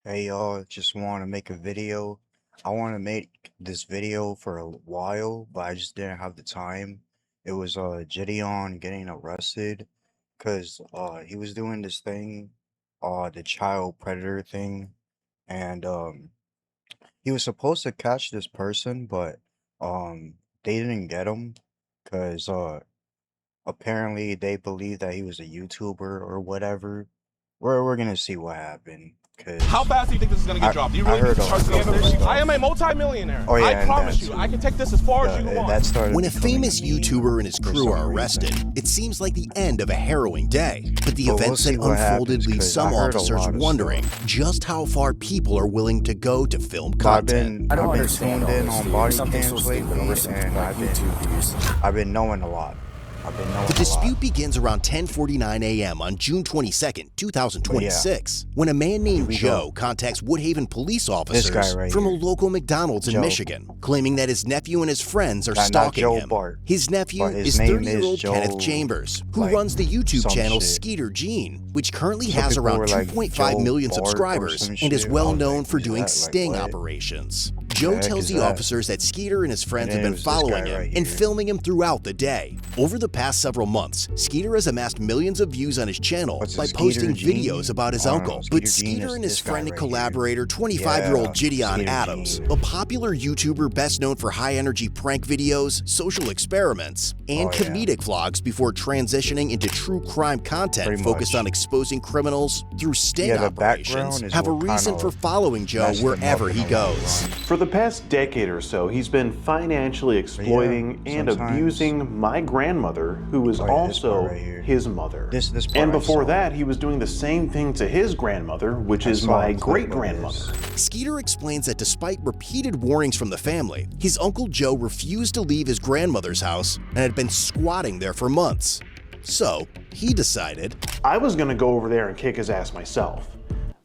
Hey y'all, just want to make a video. I want to make this video for a while, but I just didn't have the time. It was Jidion getting arrested because he was doing this thing, the child predator thing, and he was supposed to catch this person, but they didn't get him because apparently they believe that he was a YouTuber or whatever. We're gonna see what happened. How Cause fast do you think this is going to get dropped? Do you I really heard think a trust me after couple this? of I am a stuff. multi-millionaire. Oh yeah, I and promise that you, too. I can take this as far as you Yeah, want. that started When a becoming famous meme YouTuber and his for crew some are reason. arrested, it seems like the end of a harrowing day. But the But we'll events that see what unfolded happens, leave 'cause some I heard a officers lot of wondering stuff. just how far people are willing to go to film I've content. been I don't tuned understand all in this, on dude. body Something so cams stupid over lately, some and like YouTube views. I've been knowing a lot. I've been knowing The a lot. dispute begins around 10:49 a.m. on June 22nd, 2026, when a man named Joe contacts Woodhaven police officers right from a here. local McDonald's in Joe. Michigan, claiming that his nephew and his friends are Not stalking Joe him. Bart, His nephew but his is name 30-year-old is Joe, Kenneth Chambers, who like, runs the YouTube some channel shit. Skeeter, which currently Some has people around were like 2.5 Joe million Bart or subscribers some and is shit. well I was known like, for who's doing that? Like, sting what? operations. The Joe heck tells is the that? officers that Skeeter and his friends And have then it been was this following guy him right and here. filming him throughout the day. Over the past several months, Skeeter has amassed millions of views on his channel What's by it, posting Skeeter Gene? videos about his I don't uncle. know, But Skeeter Gene Skeeter is and his this guy friend and right here. collaborator, 25-year-old Yeah, Jidion Skeeter Adams, Gene. a popular YouTuber best known for high-energy prank videos, social experiments, and Oh, yeah. comedic vlogs before transitioning into true crime content Pretty focused much. on exposing criminals through sting Yeah, the operations, background is have a what reason kinda for following Joe messed him up wherever in he the long goes. run. For the past decade or so, he's been financially exploiting and sometimes- abusing my grandmother, who was Oh, yeah, this part also right here. his mother. This part and I before saw. that, he was doing the same thing to his grandmother, which I is saw my a clip of great-grandmother. this. Skeeter explains that despite repeated warnings from the family, his Uncle Joe refused to leave his grandmother's house and had been squatting there for months. So, he decided, I was gonna go over there and kick his ass myself.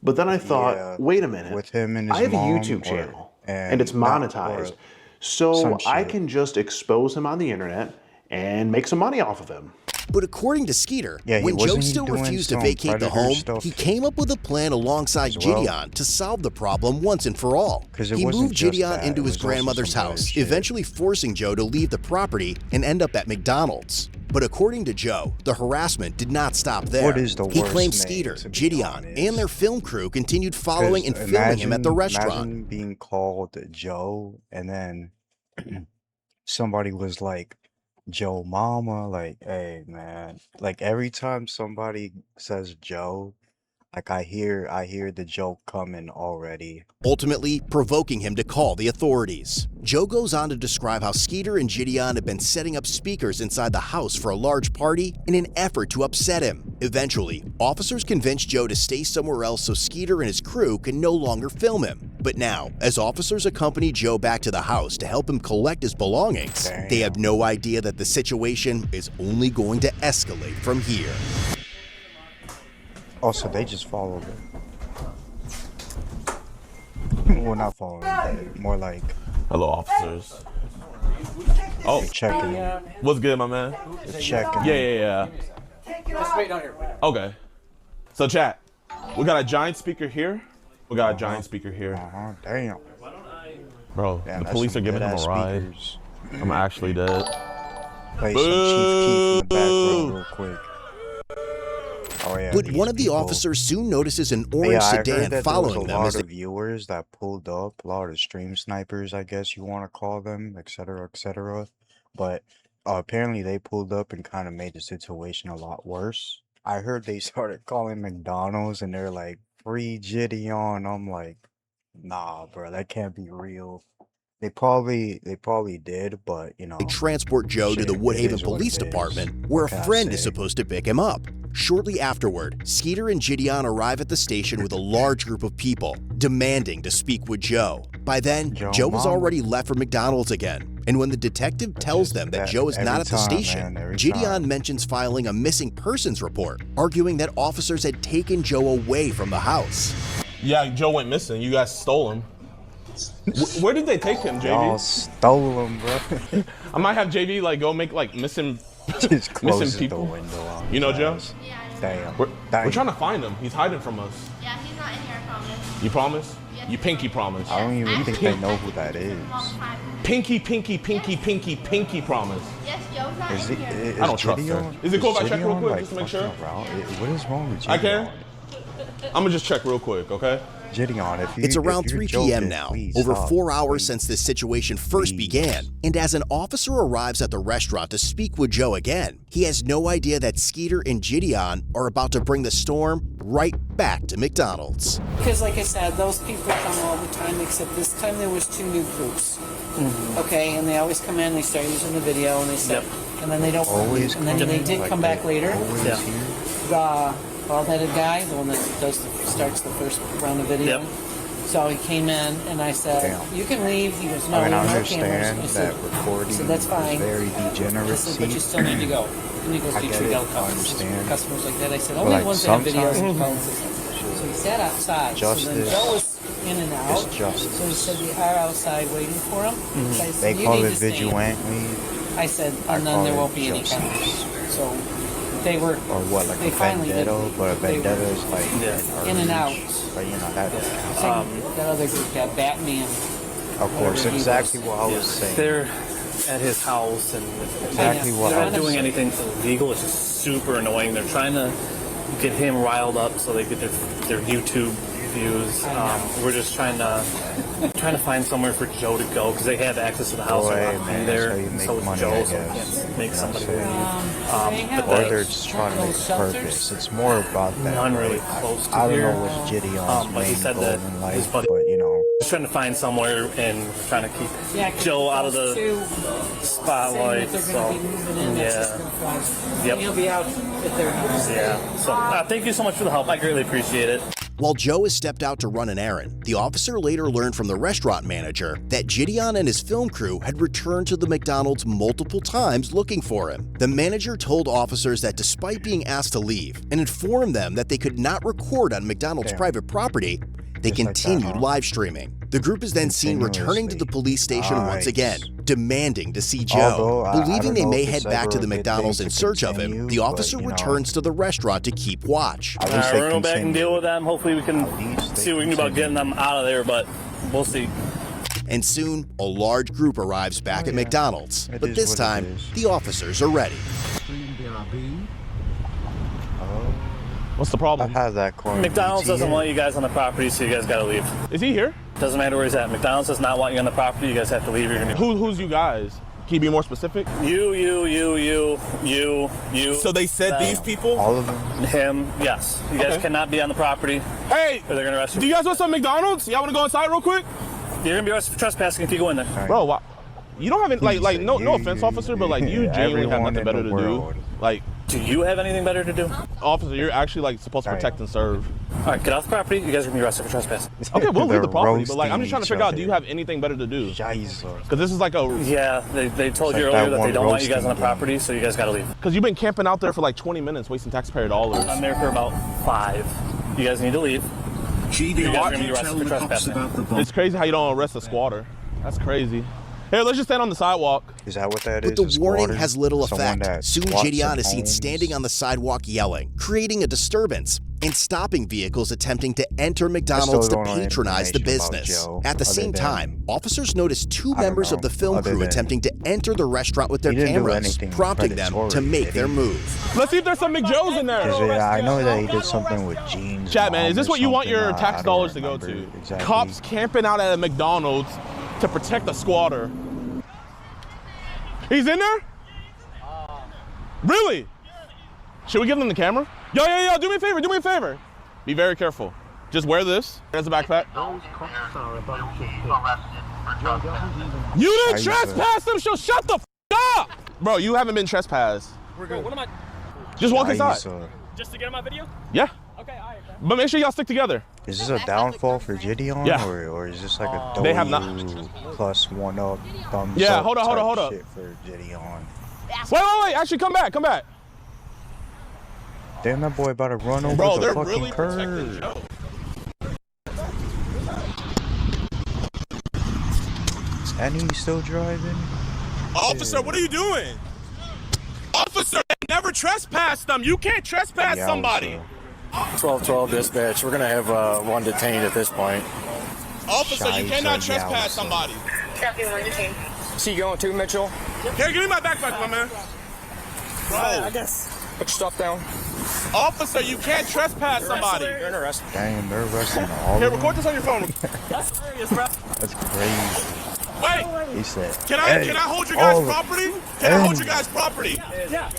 But then I thought, Yeah, wait a minute, with him and his I have a mom YouTube or- channel, and and it's not- monetized, or so some I shit. can just expose him on the internet and make some money off of him. but according to Skeeter, Yeah, when Joe wasn't he still doing refused to some vacate the predator home, stuff he came up with a plan alongside as well? Jidion to solve the problem once and for all. 'Cause it He wasn't moved just Jidion that, into it his was also grandmother's some other house, shit. eventually forcing Joe to leave the property and end up at McDonald's. But according to Joe, the harassment did not stop there. What is the He worst claimed name, Skeeter, to be Jidion, honest? and their film crew continued following and 'Cause filming him at the restaurant. Imagine being called Joe, and then somebody was like, Joe Mama, like, hey man. Like every time somebody says Joe, like I hear the joke coming already. Ultimately provoking him to call the authorities. Joe goes on to describe how Skeeter and Jidion have been setting up speakers inside the house for a large party in an effort to upset him. Eventually, officers convince Joe to stay somewhere else so Skeeter and his crew can no longer film him. But now, as officers accompany Joe back to the house to help him collect his belongings, they have no idea that the situation is only going to escalate from here. Oh, so they just followed it. Well, not following it, more like Hello, officers. Oh, checking it. what's good, my man? Checking Yeah, it. yeah, yeah. Just wait down here. Okay. So, chat, we got a giant speaker here. We got a giant speaker here. Damn. Bro, Damn, the that's police are some giving him a good-ass ride. speakers. I'm actually dead. Play some Chief Keef in the background Boo! real quick. Oh yeah. But these one of the people. officers soon notices an orange Yeah, I heard sedan that following there was a them lot as they of viewers that pulled up, a lot of stream snipers, I guess you want to call them, etc., etc. But apparently they pulled up and kind of made the situation a lot worse. I heard they started calling McDonald's and they're like, "Free Jidion." I'm like, nah, bro, that can't be real. They probably did, but you know. transport Joe to the Shit, it Woodhaven is what Police it is. Department, where a What can I friend is say? supposed to pick him up. Shortly afterward, Skeeter and Jidion arrive at the station with a large group of people, demanding to speak with Joe. By then, Joe Joe has Mama. already left for McDonald's again, and when the detective tells them that Joe is every not at the time, station, man, every Jidion time. mentions filing a missing persons report, arguing that officers had taken Joe away from the house. Yeah, Joe went missing. You guys stole him. Where did they take him, Y'all JV? stole him, bro. I might have JV like go make like missing Just closes missing the people. window on You know his Joe? ass. Yeah, I know. Damn. We're Damn. trying to find him. He's hiding from us. Yeah, he's not in here, I promise. You promise? You pinky promise. I don't even think they know who that is. Pinky promise. Yes, Joe's not Is in it? here. Is I don't trust her. Jidion- Is it cool if I check real Jidion, quick like, just to make fucking sure? around? What is wrong with Jidion? I can. I'm gonna just check real quick, okay? Jidion, if you, It's around if you're 3 p.m. joking, now, please over stop, 4 hours please. since this situation first began. And as an officer arrives at the restaurant to speak with Joe again, he has no idea that Skeeter and Jidion are about to bring the storm right back to McDonald's. Because like I said, those people come all the time, except this time there was 2 new groups. Okay, and they always come in, they start using the video, and they said, and then they don't. Always and then come they in, did like come back they later. always Yeah. here? The bald-headed guy, the one that starts the first round of video. Yep. So he came in, and I said, Damn. "You can leave." He goes, "No, I mean, I no understand cameras." I said, that recording so that's fine. is very I degenerate. said, "But you still need to go." And he goes, I "Do you get treat it, all I understand. customers like that?" I said, But, "Only like, ones that have videos and sometimes- phones." So he sat outside. So then Justice Joe was in and out. is justice. So he said, "We are outside waiting for him." So I said, They "You call need it to stay." vigilantly, I said, I and then call there it won't be any justice. cameras. So they were. or what, like They a finally did. vendetta, but a They were- vendetta is like Yeah. In and out. But you know that. That other group got Batman. Of course, whatever he exactly was. what I was saying. They're at his house and Exactly what they're I not was doing saying. anything illegal. It's just super annoying. They're trying to get him riled up so they get their YouTube views. We're just trying to find somewhere for Joe to go because they have access to the house. Boy, They're not man, there. that's how you make So is money, Joe, I so we guess. can't make somebody That's it. leave. They have Or the- they're just trying to make those a shelters. purpose. It's more about that. None really right? close to I don't here. know what's Jidion's But he main said goal that in his life, buddy- but you know. Just trying to find somewhere and trying to keep Yeah, 'cause Joe out of those the two spotlight. saying that they're So going to be moving in. That's just yeah. going to fly. Yep. He'll be out at their house. Yeah. So thank you so much for the help. I greatly appreciate it. While Joe has stepped out to run an errand, the officer later learned from the restaurant manager that Jidion and his film crew had returned to the McDonald's multiple times looking for him. The manager told officers that despite being asked to leave and informed them that they could not record on McDonald's Damn. private property, they Just like that, continued huh? live streaming. The group is then seen returning to the police station once Nice. again, demanding to see Joe. Although, I Believing don't they know may if head it's back to ever the a good McDonald's thing in to search of him, continue, the officer but, you know, returns to the restaurant to keep watch. At least they We're going back and continue. deal with them. Hopefully we can At least they see what we can do about getting continue. them out of there, but we'll see. And soon, a large group arrives back at yeah. McDonald's. It But is this what it time, is. the officers are ready. What's the I problem? had that corner. McDonald's doesn't want you guys on the property, so you guys gotta leave. Is he here? Doesn't matter where he's at. McDonald's does not want you on the property. You guys have to leave. You're gonna Who's you guys? Can you be more specific? you. So they said Them. these people? All of them. Him. Yes. You guys Okay. cannot be on the property, Hey, or they're gonna arrest do you. you guys want some McDonald's? Y'all want to go inside real quick? You're gonna be arrested for trespassing if you go in there. Bro, why? You don't have any, like no You- offense, officer, but like you genuinely have everyone nothing in better the to world. do. Like, Do you have anything better to do? officer, you're actually like supposed to protect and serve. All right, get off the property. You guys are gonna be arrested for trespassing. Okay, we'll leave They're the property, but like I'm roasting just trying to each figure out, do you other. have anything better to do? Jesus. Because this is like a, Yeah, they told It's you like earlier that that they one don't want you guys on the roasting property, so you guys gotta leave. because you've been camping out there for like 20 minutes, wasting taxpayer dollars. I'm there for about 5. You guys need to leave. You guys are gonna be arrested for trespassing. It's crazy how you don't arrest a squatter. That's crazy. Here, let's just stand on the sidewalk. Is that what that But is? the a warning squatter? has little Someone effect. that Soon, squats Jidion in is seen homes? standing on the sidewalk yelling, creating a disturbance and stopping vehicles attempting to enter McDonald's to don't know patronize the information about business. Joe, At the other same than- time, officers noticed 2 I don't members of know, the film other crew than- attempting to enter the restaurant with their He didn't do cameras, anything prompting them to predatory, make did their he? move. Let's see if there's some McJoes in there. 'Cause, yeah, I know that he did something with jeans. Chat, man, is this what you want your tax tax dollars to go to? Exactly. Cops camping out at a McDonald's to protect a squatter. He's in there? Really? Should we give them the camera? Yo, do me a favor. Be very careful. Just wear this as a backpack. You didn't I used to- trespass them, so shut the up! Bro, you haven't been trespassed. Bro, what am I? Just walk I inside. used to- Just to get on my video? Yeah. Okay, all right, bro. But make sure y'all stick together. Is this a downfall for Jidion? Yeah. Or is this like a They have not- plus one up, thumbs Yeah, up hold type up. shit for Jidion? Wait. Actually, come back. Damn, that boy about to run over Bro, the they're fucking really protecting curb. Joe. And he's still driving? Officer, what are you doing? Officer, they never trespassed them. You can't trespass Yeah, somebody. also. 1212 dispatch. We're gonna have one detained at this point. Officer, you cannot trespass somebody. Copy, one detained. See you going too, Mitchell? Here, give me my backpack, my man. Bro, I guess. Put your stuff down. officer, you can't trespass somebody. You're under arrest. Damn, they're arresting all Here, of them. record this on your phone. That's serious, bro. That's crazy. Wait, He said, can I hold your guys' property? Can I hold your guys' property? Yeah.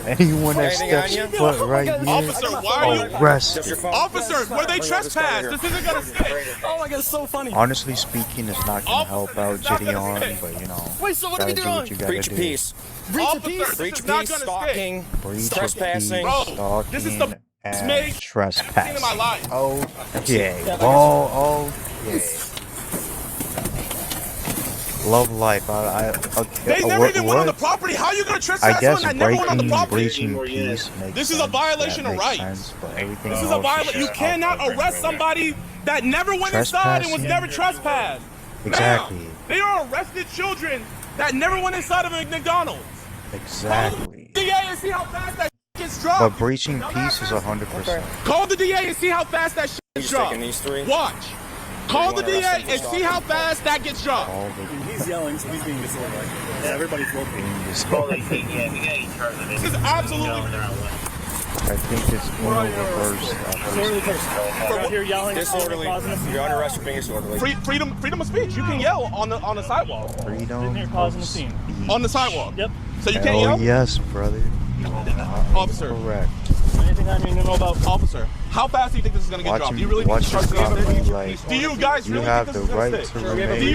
anyone that Anything on steps you? foot right here, Officer, why are you... arrested. Officer, where they trespass? This isn't gonna stick. Oh my god, it's so funny. Honestly speaking, it's not gonna help out It's not gonna Jidion, stick. but you know, Wait, so what are we gotta do doing? what you gotta Breach of do. peace. Officer, Breach this of is not peace, gonna stalking, Breach of trespassing. peace, Bro, this is the stalking, and I've seen in trespassing. my life. Okay. Whoa, okay. Love life. They never even went on the property. How are you gonna trespass I guess someone that never went on the breaking property? peace makes This is a sense. violation That of makes rights. sense, but everything This is a else violation. You just cannot outright arrest wrong. somebody that never went inside and was Trespassing? never trespassed. Exactly. Now, they are arrested children that never went inside of a McDonald's. Exactly. Call the DA and see how fast that gets dropped. But breaching peace is 100%. Call the DA and see how fast that gets Just dropped. taking these three. Watch. Call the wanna DA arrest him for and see how fast that gets dropped. All the He's yelling, so he's being disorderly. Yeah, everybody's looking. This is absolutely... I think it's more reversed. Disorderly person. Out here yelling. Disorderly. You're under arrest for being disorderly. Freedom of speech. You can yell on the sidewalk. Freedom here causing of a scene. speech. On the sidewalk. Yep. So you can't Hell yell? yes, brother. Officer. Correct. Anything on you know about? Officer, how fast do you think this is going to get Watch dropped? Do him- you really think watch this is his going to property, stick? like, Do you guys you really have think this the is going right to to stick? remain Do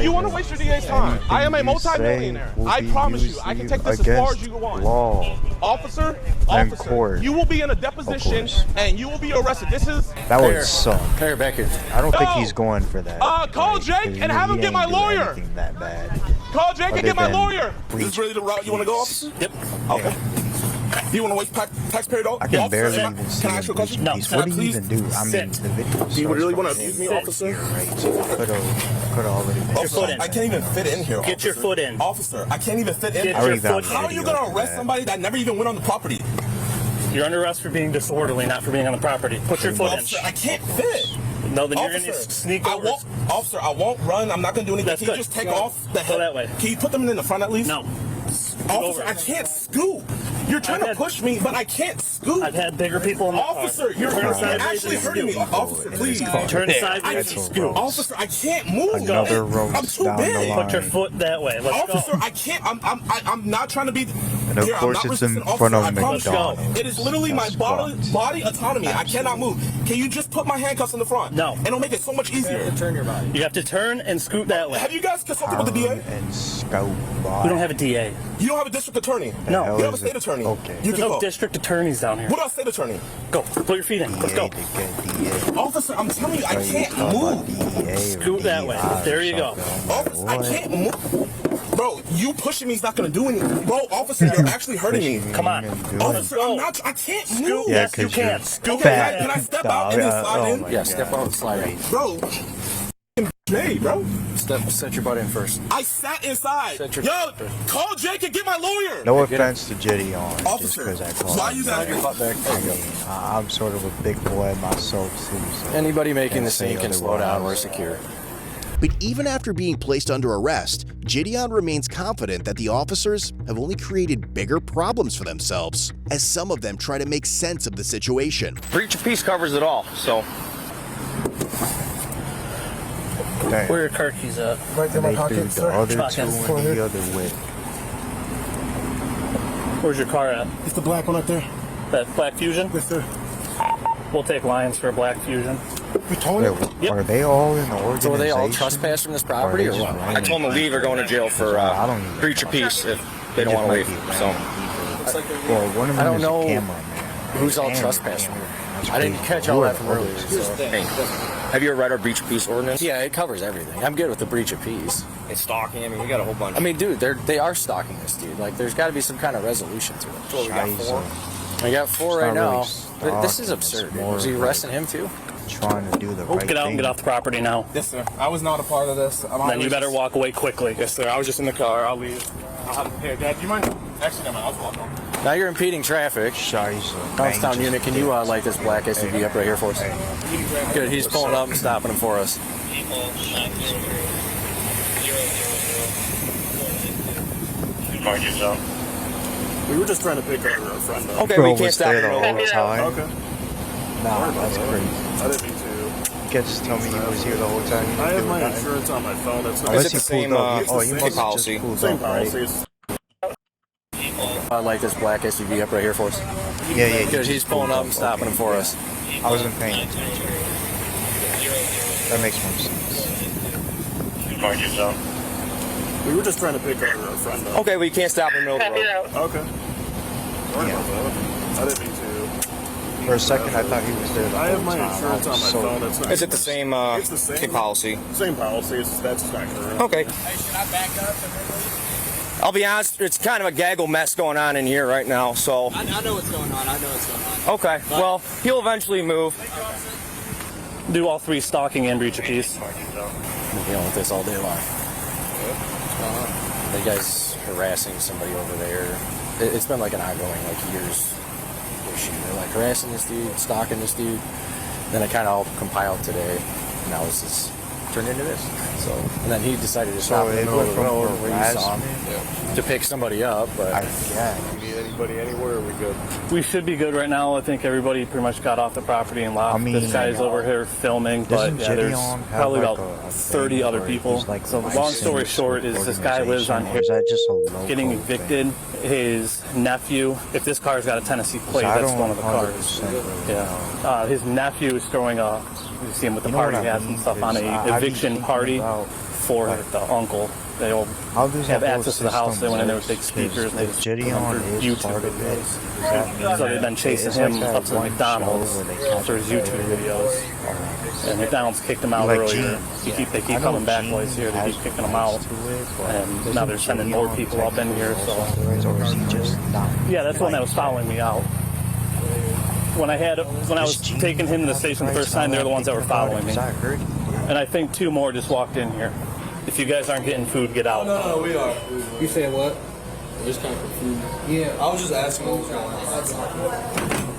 you want to waste your DA's time? I am a Anything you say multi-millionaire. will I be promise you, used I can take this as far as you want. law. Officer, And officer, court. you will be in a deposition course. and you will be arrested. This is... That would Here. suck. Here, back here. I don't think No. he's going for that. Call Like, Jake 'cause and have him he get my ain't doing lawyer. anything that bad. Call Jake and Other get my than lawyer. breach. Is this ready to route? You want to go, officer? Yep. Okay. Do you want to waste taxpayer dollars? I can barely even see Can I ask you a question? No, What do you please even do? I mean, sit. the video. Do you really want to starts abuse me, from officer? here, right? So could have already been. your foot in. I can't even fit in here. Get your officer. foot in. Officer, I can't even fit in. Get I already your found foot How are you going to arrest somebody that never even went on the property? You're under arrest for being disorderly, not for being on the property. Put your foot in. Officer, I can't fit. No, then you're going to Officer, sneak I over. won't, officer, I won't run. I'm not going to do anything. That's Can you good. just take Go. off the Go head? that way. Can you put them in the front at least? No. Officer, over. I can't scoot. You're trying to had- push me, but I can't scoot. I've had bigger people in the Officer, you're Turn sideways actually and hurting me. scoot. Officer, please. Turn sideways That's and a scoot. roast. Officer, I can't move. Another roast I'm too down the big. line. Put your foot that way. Let's Officer, go. I can't. I'm not trying to be. And of Here, I'm course not it's in resistant, front of officer, I promise you. McDonald's. It is literally my That's body, fucked. body autonomy. I cannot move. Can you just put my handcuffs in the front? No. And it'll make it so much easier. Turn your body. You have to turn and scoot that way. Have you guys consulted with the DA? And scout by. We don't have a DA. You don't have a district attorney. No. hell You have a is state it? attorney. Okay. You There's can no go. district attorneys down here. What about state attorney? Go. Put your feet in. Let's go. Officer, I'm telling you, I can't move. Scoot that way. There you go. Officer, I can't move. Bro, you pushing me is not gonna do anything. Bro, officer, you're actually hurting me. Come on. Officer, I'm not. I can't move. Yeah, Yes, you because can. you're Scoot fat. Can I step out and then slide in? Yeah, step out and slide in. Bro, hey, bro. Set your butt in first. I sat inside. Set your- Yo, call Jake and get my lawyer. No offense to Jidion, just Officer, because I call why him you that. got your butt back. There you go. I'm sort of a big boy myself too. So Anybody making can't the say scene can slow down. We're otherwise. secure. But even after being placed under arrest, Jidion remains confident that the officers have only created bigger problems for themselves, as some of them try to make sense of the situation. Breach of peace covers it all, so. Damn. Where are your car keys at? And they threw the other two Pockets. in the other way. Where's your car at? It's the black one up there. That Black Fusion? Yes, sir. We'll take Lions for a Black Fusion. You told Wait, him? Yep. Are they all in the organization? So are they all trespassing from this property or what? I told them to leave or going to jail for I don't even breach of know. peace if they don't Just want to might leave. be So random people. Well, one of them I don't is know a cameraman. who's all And a trespassing. cameraman. That's I didn't crazy. catch Who all are that the from earlier. others? So, hey, have you ever read our breach of peace ordinance? Yeah, it covers everything. I'm good with the breach of peace. It's stalking. I mean, we got a whole bunch. I mean, dude, they are stalking this dude. Like, there's got to be some kind of resolution to it. So we got four. We got four It's right not now. really This is stalking, absurd. it's Dude. more Was he like arresting him too? Trying to do the right Get out thing. and get off the property now. Yes, sir. I was not a part of this. Then you better walk away quickly. Yes, sir. I was just in the car. I'll leave. Here, Dad, do you mind Actually, never mind. I was walking. Now you're impeding traffic. Downtown unit, can you light this black SUV up right here for us? Good, he's pulling up and stopping him for us. Find yourself. We were just trying to pick our friend up. Okay, we can't stop there the him. whole time. Okay. Nah, that's crazy. I didn't mean to. You can't just tell me he was here the whole time. I have my insurance on my phone. It's not. Unless Is it he the pulled same, up. it's Oh, the you same must have policy. just pulled Same up, right? policy. Light this black SUV up right here for us. Yeah. Good, he's pulling up and stopping him for us. I wasn't paying attention. That makes more sense. Find yourself. We were just trying to pick our friend up. Okay, we can't stop in the middle of the road. Okay. Sorry about that. I didn't mean to. For a second, I thought he was there the I whole have my time. insurance on my phone. It's not. Is it the same, It's the same policy? Same policy. That's not correct. Okay. Hey, should I back up? I'll be honest, it's kind of a gaggle mess going on in here right now, so. I know what's going on. Okay, well, he'll eventually move. Do all 3 stalking and breach of peace. We're dealing with this all day long. The guy's harassing somebody over there. It's been like an ongoing, like, years issue. They're like harassing this dude, stalking this dude. Then it kind of all compiled today. And now this is turned into this. So, and then he decided to stop in the middle of the road where you saw him to pick somebody up. But Need anybody anywhere? Are we good? We should be good right now. I think everybody pretty much got off the property and left. I mean, this guy's over here filming, but doesn't yeah, there's Jidion have probably like about a 30 thing other where people. he's like So the long story short is this guy lives on organization, or here is that just a local getting evicted. His nephew, if this car's got a Tennessee plate, I that's don't one of the cars. 100% Yeah. His nephew is throwing a, you see him with the You know party what I hats and mean? stuff on Is a I be eviction thinking party about, for like, the uncle. They'll How does have that whole access to the house. They system went in there with work? big speakers. They If just put them Jidion through is YouTube part of it, videos. does that mean So they've been chasing it's him like that up to the one McDonald's show where they catch for his YouTube videos. And McDonald's kicked him out Like earlier. Gene. They I keep know coming back Gene while he's here. They has keep kicking him out. ties to it, but And now they're doesn't sending more Jidion people up in here. So or is he just not? yeah, that's the one that was following me out. When I was taking him to the station the first time, they're the ones that were following me. I heard And I think 2 more just walked in here. If you guys aren't getting food, get out. No, we are. You said what? Just kind of confused. Yeah, I was just asking what was going on.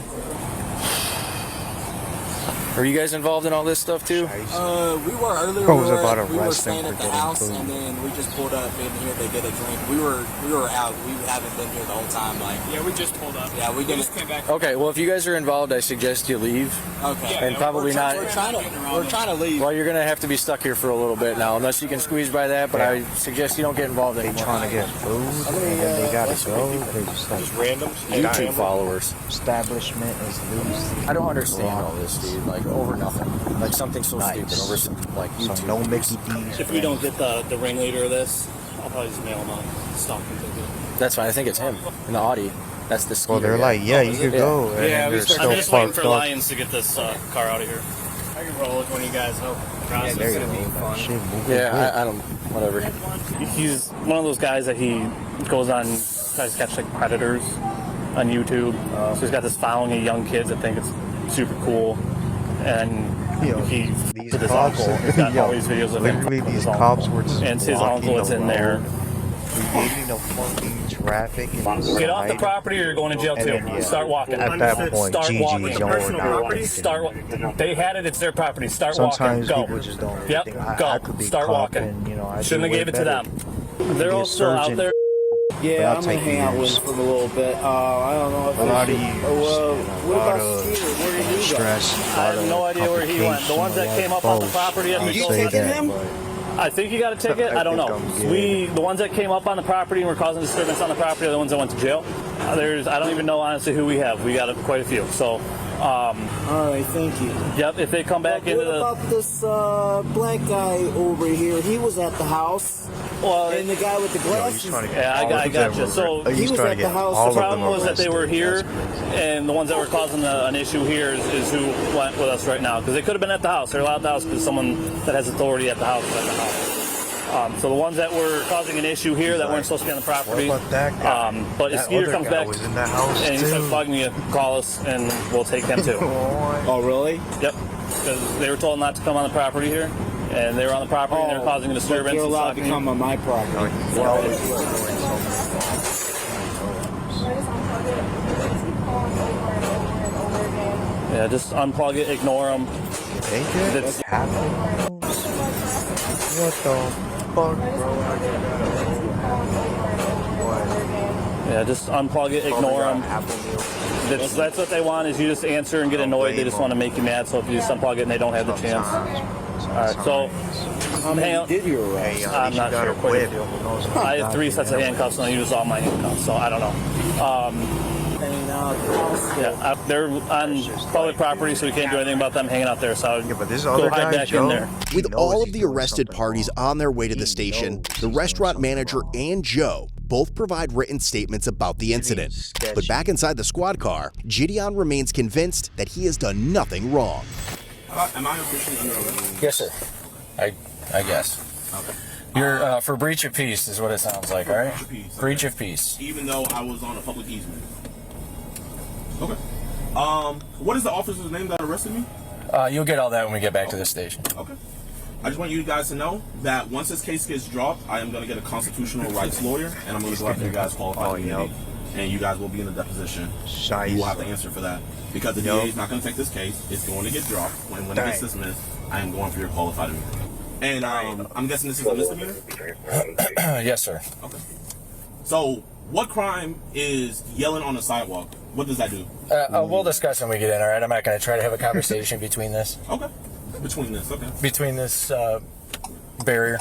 are you guys involved in all this stuff too? We were earlier. What was about we were arresting staying for at the getting house, food? and then we just pulled up in here to get a drink. We were out. We haven't been here the whole time. Like, yeah, we just pulled up. Yeah, we didn't. Just came back. Okay, well if you guys are involved, I suggest you leave. Okay. And probably not. We're trying to leave. Well, you're gonna have to be stuck here for a little bit now, unless you can squeeze by that. But I suggest you don't get involved they anymore. trying to get food and then they gotta go. They just like YouTube followers. establishment is loose. I don't understand all this, dude. Like over nothing. Like something so Nice. stupid over some like So YouTube. no Mickey D's. If we don't get the ringleader of this, I'll probably just mail him a stalking ticket. That's fine. I think it's him in the Audi. That's the Well, Skeeter they're guy. like, yeah, you could go. And Yeah, they're I'm still just waiting parked for up. Lions to get this car out of here. I can roll with one of you guys. Hope Yeah, there you go. Shit, move it Yeah, I don't. Whatever. He's one of those guys that he goes on, tries to catch like predators on YouTube. So he's got this following of young kids that think it's super cool, and Yo, he these with his cops- uncle. He's got yo, all these videos of him. literally with his these uncle. cops were just and it's his blocking uncle that's the in there. road, creating the fucking traffic. Get off the property or you're going to jail And too. then, yeah. Start walking. At that point, Start walking. GG's over now. Start. They had it. It's their property. Start Sometimes walking. people Go. just don't. Yep. Think, Go. I could be Start cop walking. and, you know, I Shouldn't have do gave way it to better. them. Be They're a all still out surgeon. there. But Yeah, I'll I'm gonna take hang out with years. him for a little bit. I don't know if A lot of we years. should- A what lot about of Skeeter? Where did he go? stress. I have no idea where he went. The ones that came up on the property at I'd the you say taking that, him? but I think he got a ticket. I don't know. The ones that came up on the property and were causing disturbance on the property are the ones that went to jail. I don't even know honestly who we have. We got quite a few. So, All right, thank you. yep. If they come back into What the about this black guy over here? He was at the house, and the guy with the glasses. yeah, I got you. So He was at the house. the problem was that they were here, and the ones that were causing an issue here is who went with us right now. Because they could have been at the house. They're allowed at the house because someone that has authority at the house is at the house. So the ones that were causing an issue here that weren't supposed to be on the property. What about that guy? But if That Skeeter other comes guy back was in that house and he starts too. bugging you, call us and we'll take him too. Oh, really? Yep. Because they were told not to come on the property here, and they were on the property and they were causing a disturbance. They're and allowed to stalking you. come on my property. Yeah, just unplug it, ignore them. They did? What happened? What the fuck, bro? What? Yeah, just unplug it, ignore them. That's what they want, is you just answer and get annoyed. They just want to make you mad, so if you just unplug it and they don't have the chance. Alright, so Did you arrest? I'm not sure. Quite a few. I had 3 sets of handcuffs and I used all my handcuffs, so I don't know. Yeah, they're on public property, so we can't do anything about them hanging out there. So Yeah, but this go other hide guy, back Joe, in there. With all of the arrested parties on their way to the station, the restaurant manager and Joe both provide written statements about the incident. But back inside the squad car, Jidion remains convinced that he has done nothing wrong. Am I officially under arrest? Yes, sir. I guess. Okay. You're for breach of peace is what it sounds like, all right? Breach of peace. Breach of peace. Even though I was on a public easement. Okay. What is the officer's name that arrested me? You'll get all that when we get back to the station. Okay. I just want you guys to know that once this case gets dropped, I am going to get a constitutional rights lawyer, and I'm going to go after you guys qualified immunity, and you guys will be in a deposition. You will have to answer for that. Because the DA is not going to take this case. It's going to get dropped. When it gets dismissed, I am going for your qualified immunity. And I'm guessing this is a misdemeanor? Yes, sir. Okay. So, what crime is yelling on the sidewalk? What does that do? We'll discuss when we get in, all right? I'm not going to try to have a conversation between this. Okay. Between this Barrier.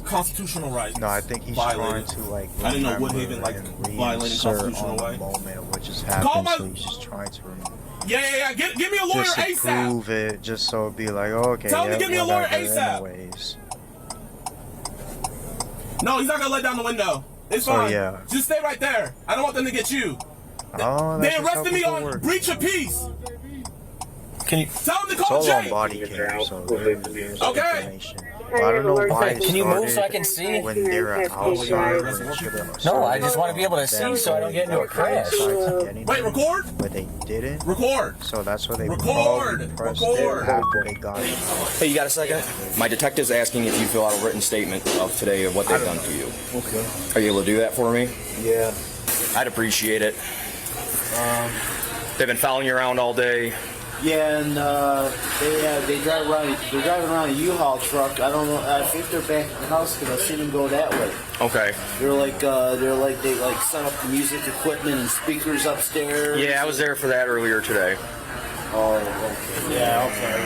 Constitutional rights. No, I think he's violated. trying to like. I didn't know Woodhaven like violating constitutional right. right. Moment of what just happened, so he's just trying to. Yeah. Give me a lawyer just to ASAP. prove it, just so it'd be like, oh, okay. Tell him to give me a lawyer ASAP. Anyways. No, he's not gonna let down the window. It's fine. Yeah. Just stay right there. I don't want them to get you. Oh, they arrested me on breach of peace. Can you tell them to call it's all Jay? on body cam, so there's okay. I don't know why. Can you move so I can see? When they're outside, no, I just want to be able to see so I don't get into a crash. Wait, record? But they didn't. Record. So that's why they record. After they got it. Hey, you got a second? My detective's asking if you fill out a written statement of today of what they've done to you. Okay. Are you able to do that for me? Yeah. I'd appreciate it. They've been following you around all day. Yeah, and they drive around. They're driving around a U-Haul truck. I don't know. I think they're back at the house because I've seen them go that way. Okay. They set up the music equipment and speakers upstairs. Yeah, I was there for that earlier today. Oh, okay. Yeah, okay.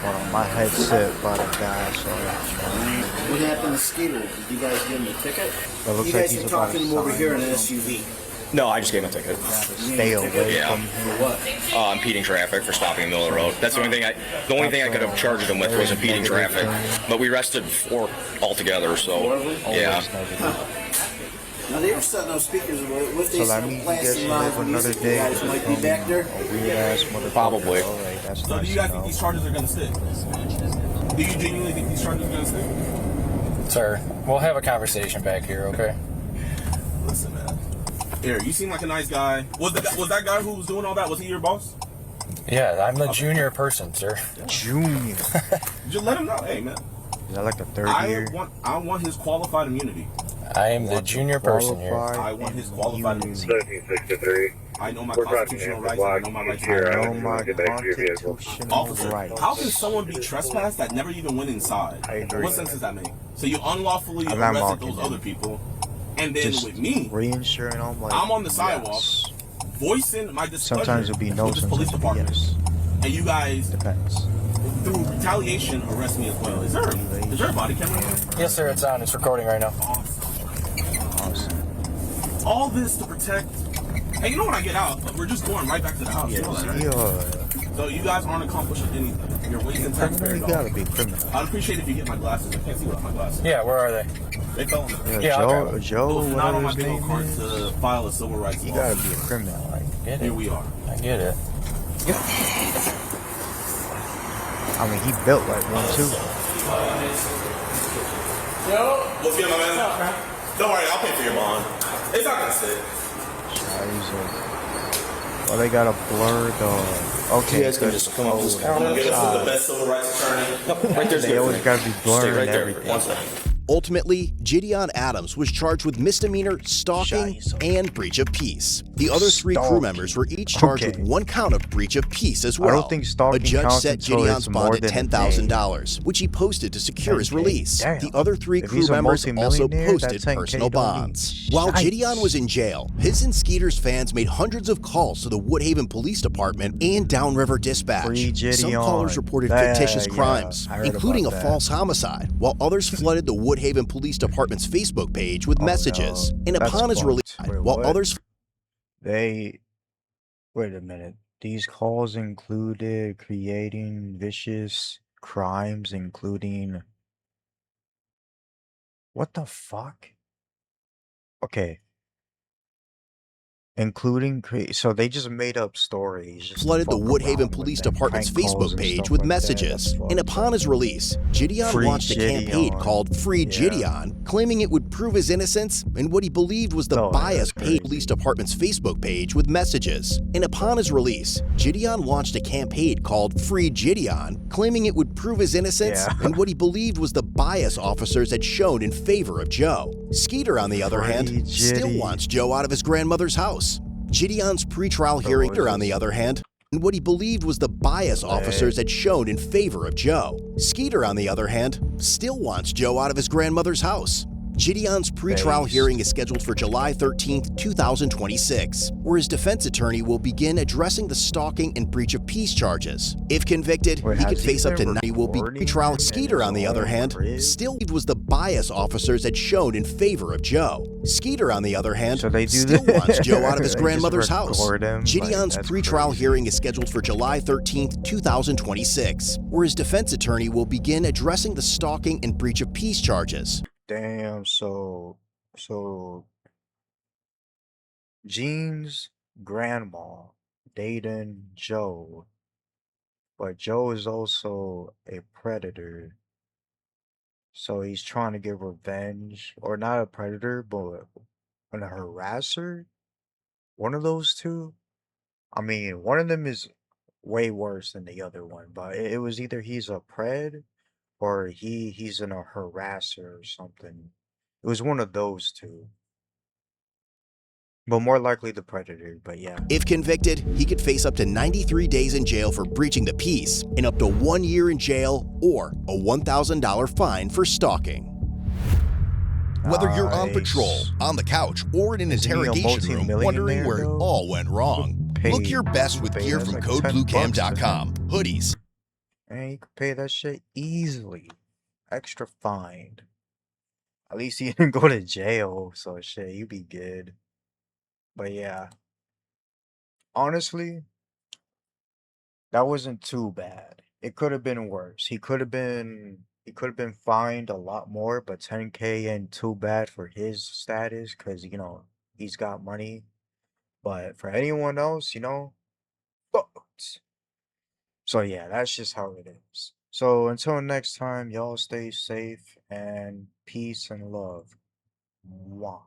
Well, my headset by the guy, so. What happened to Skeeter? Did you guys give him a ticket? You guys are talking him over here in an SUV. No, I just gave him a ticket. Stay away from what? Impeding traffic for stopping in the middle of the road. That's the only thing. The only thing I could have charged him with was impeding traffic. But we arrested 4 altogether. So yeah. Now they were setting up speakers. What they that means blasting you around guys for another music? day. You guys might be back there. Probably. That's so do you guys think these charges are going to stick? Do you genuinely think these charges are going to stick? Sir, we'll have a conversation back here, okay? Listen, man. Here, you seem like a nice guy. Was that guy who was doing all that? Was he your boss? Yeah, I'm the junior person, sir. Junior. Just let him know. Hey, man. Is that like the third year? I want his qualified immunity. I am the junior person here. I want his qualified immunity. 1763. I know my constitutional rights. I know my rights. I know my constitutional rights. How can someone be trespassed that never even went inside? I agree. What sense does that make? So you unlawfully I'm not arrested mocking those other people, and then with me, reinsuring. I'm on the sidewalk, voicing my displeasure. Sometimes it'll be no, with this police sometimes it'll be department, yes. and you guys, Depends. through retaliation, arrest me as well. Is there a body camera here? Yes, sir. It's on. It's recording right now. Awesome. All this to protect. Hey, you know when I get out, we're just going right back to the house. You know that, right? So you guys aren't accomplishing anything. You're wasting taxpayer dollars. Gotta be criminal. I'd appreciate if you get my glasses. I can't see without my glasses. Yeah, where are they? They fell in the Yeah, Joe, It was not on my his bingo name card is. to file a civil rights You law. gotta be a criminal. I get it. Here we are. I get it. I mean, he built like one too. Yo, what's good, my man? Don't worry, I'll pay for your bond. It's not gonna sit. Well, they got a blur the. Okay. You guys can just come up this counter. Get us the best civil rights attorney. Right there's They always gotta be blurred Stay right and there. everything. 1 second. Ultimately, Jidion Adams was charged with misdemeanor stalking and breach of peace. The other 3 crew members were each charged with 1 count of breach of peace as well. I don't think stalking A judge counts set until Jidion's it's more bond at than $10,000, which he posted to secure his 10K? release. Damn. The other 3 If crew he's a members also multimillionaire, that posted 10K personal don't mean bonds. While shite. Jidion was in jail, his and Skeeter's fans made hundreds of calls to the Woodhaven Police Department and Downriver Dispatch. Free Some Jidion. callers reported Yeah, fictitious yeah, crimes, I heard including a about that. false homicide, while others flooded the Woodhaven Police Department's Facebook page with messages. No. And That's upon his release, fucked. Wait, while what? others Wait a minute. These calls included creating vicious crimes, including... What the fuck? Okay. Including... So they just made up stories. Just to flooded the fuck Woodhaven around with Police them Department's prank calls Facebook and page stuff with like that. messages. That's And fucked upon up. his release, Jidion Free launched a campaign Jidion. called Free Yeah. Jidion, claiming it would prove his innocence in what he believed was the No, bias that's paid crazy. Police Department's Facebook page with messages. And upon his release, Jidion launched a campaign called Free Jidion, claiming it would prove his innocence Yeah. in what he believed was the bias officers had shown in favor of Joe. Skeeter, on the other Free hand, still Jidi. wants Joe out of his grandmother's house. Jidion's pretrial hearing, what is on the this? other hand, and what he believed was the bias officers had shown in favor of Joe. Skeeter, on the other hand, still wants Joe out of his grandmother's house. Jidion's pretrial Based. hearing is scheduled for July 13th, 2026, where his defense attorney will begin addressing the stalking and breach of peace charges. If convicted, Wait, he could has he face up to been 90 will be recording pretrial. in Skeeter, his on the other own hand, crib? still was the bias officers had shown in favor of Joe. Skeeter, on the other hand, So they do still this? wants Joe out of his They just grandmother's house. record him? Like, Jidion's that's pretrial crazy. hearing is scheduled for July 13th, 2026, where his defense attorney will begin addressing the stalking and breach of peace charges. Damn, so Jean's grandma dating Joe, but Joe is also a predator. So he's trying to get revenge, or not a predator, but a harasser. One of those two. I mean, one of them is way worse than the other one, but it was either he's a pred or he's a harasser or something. It was one of those two. But more likely the predator, but yeah. If convicted, he could face up to 93 days in jail for breaching the peace and up to 1 year in jail or a $1,000 fine for stalking. Whether you're on patrol, on the couch, or in an Isn't he a interrogation room wondering where it multi-millionaire, though? all went wrong, look your best with gear That's from like $10 CodeBlueCam.com. Hoodies, And you could pay that shit easily. Extra fine. At least you didn't go to jail, so shit, you be good. But yeah. Honestly, that wasn't too bad. It could have been worse. He could have been fined a lot more, but 10K ain't too bad for his status, cause you know, he's got money. But for anyone else, you know, fucked. So yeah, that's just how it is. So until next time, y'all stay safe and peace and love. Mwah.